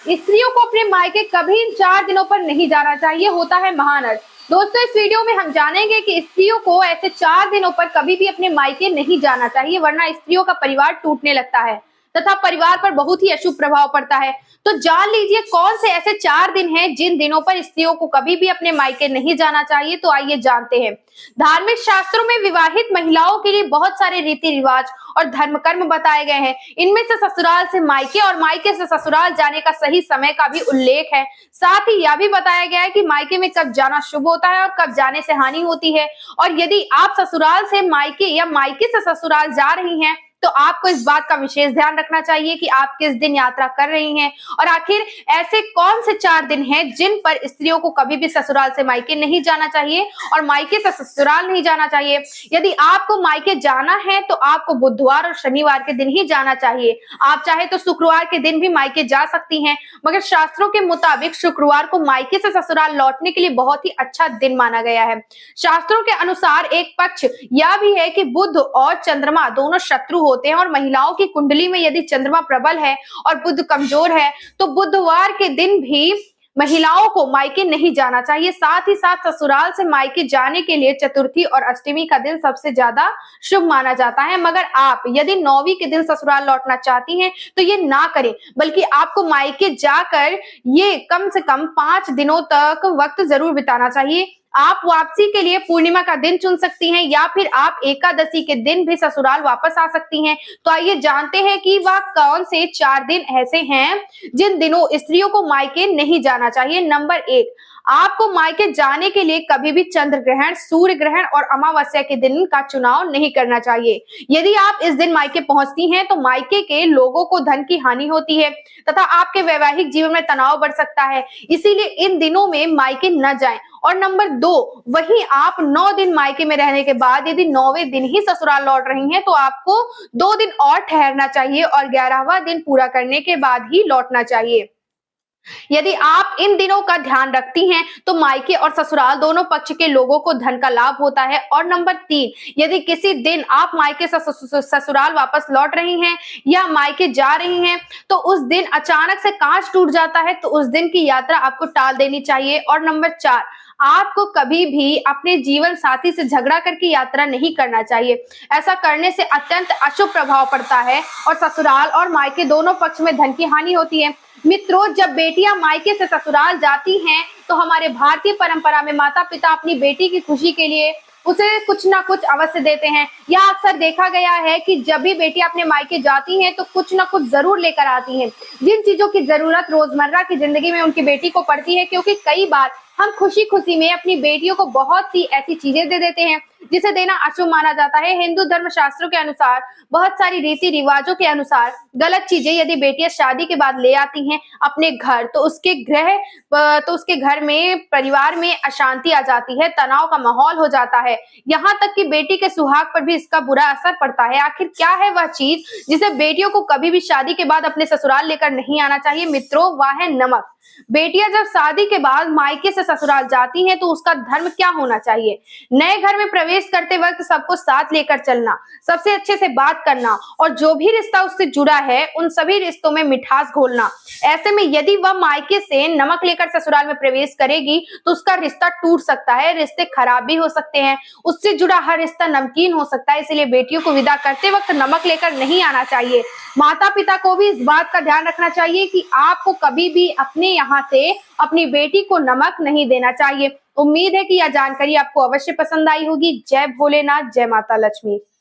स्त्रियों को अपने मायके कभी इन 4 दिनों पर नहीं जाना चाहिए, होता है महान अर्थ। दोस्तों, इस वीडियो में हम जानेंगे कि स्त्रियों को ऐसे 4 दिनों पर कभी भी अपने मायके नहीं जाना चाहिए, वरना स्त्रियों का परिवार टूटने लगता है तथा परिवार पर बहुत ही अशुभ प्रभाव पड़ता है। तो जान लीजिए कौन से ऐसे 4 दिन हैं जिन दिनों पर स्त्रियों को कभी भी अपने मायके नहीं जाना चाहिए। तो आइए जानते हैं। धार्मिक शास्त्रों में विवाहित महिलाओं के लिए बहुत सारे रीति रिवाज और धर्म कर्म बताए गए हैं। इनमें से ससुराल से मायके और मायके से ससुराल जाने का सही समय का भी उल्लेख है। साथ ही यह भी बताया गया है कि मायके में कब जाना शुभ होता है और कब जाने से हानि होती है। और यदि आप ससुराल से मायके या मायके से ससुराल जा रही हैं तो आपको इस बात का विशेष ध्यान रखना चाहिए कि आप किस दिन यात्रा कर रही हैं और आखिर ऐसे कौन से 4 दिन हैं जिन पर स्त्रियों को कभी भी ससुराल से मायके नहीं जाना चाहिए और मायके से ससुराल नहीं जाना चाहिए। यदि आपको मायके जाना है तो आपको बुधवार और शनिवार के दिन ही जाना चाहिए। आप चाहे तो शुक्रवार के दिन भी मायके जा सकती हैं, मगर शास्त्रों के मुताबिक शुक्रवार को मायके से ससुराल लौटने के लिए बहुत ही अच्छा दिन माना गया है। शास्त्रों के अनुसार एक पक्ष यह भी है कि बुध और चंद्रमा दोनों शत्रु होते हैं और महिलाओं की कुंडली में यदि चंद्रमा प्रबल है और बुध कमजोर है तो बुधवार के दिन भी महिलाओं को मायके नहीं जाना चाहिए। साथ ही साथ ससुराल से मायके जाने के लिए चतुर्थी और अष्टमी का दिन सबसे ज्यादा शुभ माना जाता है। मगर आप यदि 9वीं के दिन ससुराल लौटना चाहती हैं तो ये ना करें, बल्कि आपको मायके जाकर ये कम से कम 5 दिनों तक वक्त जरूर बिताना चाहिए। आप वापसी के लिए पूर्णिमा का दिन चुन सकती हैं या फिर आप एकादशी के दिन भी ससुराल वापस आ सकती हैं। तो आइए जानते हैं कि वह कौन से 4 दिन ऐसे हैं जिन दिनों स्त्रियों को मायके नहीं जाना चाहिए। नंबर 1, आपको मायके जाने के लिए कभी भी चंद्र ग्रहण, सूर्य ग्रहण और अमावस्या के दिन का चुनाव नहीं करना चाहिए। यदि आप इस दिन मायके पहुंचती हैं तो मायके के लोगों को धन की हानि होती है तथा आपके वैवाहिक जीवन में तनाव बढ़ सकता है, इसीलिए इन दिनों में मायके न जाएं। और नंबर 2, वहीं आप 9 दिन मायके में रहने के बाद यदि 9वें दिन ही ससुराल लौट रही हैं तो आपको 2 दिन और ठहरना चाहिए और 11वां दिन पूरा करने के बाद ही लौटना चाहिए। यदि आप इन दिनों का ध्यान रखती हैं तो मायके और ससुराल दोनों पक्ष के लोगों को धन का लाभ होता है। और नंबर 3, यदि किसी दिन आप मायके से ससुराल वापस लौट रही हैं या मायके जा रही हैं तो उस दिन अचानक से कांच टूट जाता है तो उस दिन की यात्रा आपको टाल देनी चाहिए। और नंबर 4, आपको कभी भी अपने जीवन साथी से झगड़ा करके यात्रा नहीं करना चाहिए। ऐसा करने से अत्यंत अशुभ प्रभाव पड़ता है और ससुराल और मायके दोनों पक्ष में धन की हानि होती है। मित्रों, जब बेटियां मायके से ससुराल जाती हैं तो हमारे भारतीय परंपरा में माता पिता अपनी बेटी की खुशी के लिए उसे कुछ ना कुछ अवश्य देते हैं। यह अक्सर देखा गया है कि जब भी बेटियां अपने मायके जाती हैं तो कुछ ना कुछ जरूर लेकर आती हैं, जिन चीजों की जरूरत रोजमर्रा की जिंदगी में उनकी बेटी को पड़ती है, क्योंकि कई बार हम खुशी खुशी में अपनी बेटियों को बहुत सी ऐसी चीजें दे देते हैं जिसे देना अशुभ माना जाता है। हिंदू धर्म शास्त्रों के अनुसार, बहुत सारी रीति रिवाजों के अनुसार गलत चीजें यदि बेटियां शादी के बाद ले आती हैं अपने घर तो उसके घर में, परिवार में अशांति आ जाती है, तनाव का माहौल हो जाता है, यहाँ तक कि बेटी के सुहाग पर भी इसका बुरा असर पड़ता है। आखिर क्या है वह चीज जिसे बेटियों को कभी भी शादी के बाद अपने ससुराल लेकर नहीं आना चाहिए? मित्रों, वह है नमक। बेटियां जब शादी के बाद मायके से ससुराल जाती हैं तो उसका धर्म क्या होना चाहिए? नए घर में प्रवेश करते वक्त सबको साथ लेकर चलना, सबसे अच्छे से बात करना और जो भी रिश्ता उससे जुड़ा है उन सभी रिश्तों में मिठास घोलना। ऐसे में यदि वह मायके से नमक लेकर ससुराल में प्रवेश करेगी तो उसका रिश्ता टूट सकता है, रिश्ते खराब भी हो सकते हैं, उससे जुड़ा हर रिश्ता नमकीन हो सकता है। इसलिए बेटियों को विदा करते वक्त नमक लेकर नहीं आना चाहिए। माता पिता को भी इस बात का ध्यान रखना चाहिए कि आपको कभी भी अपने यहाँ से अपनी बेटी को नमक नहीं देना चाहिए। उम्मीद है कि यह जानकारी आपको अवश्य पसंद आई होगी। जय भोलेनाथ, जय माता लक्ष्मी।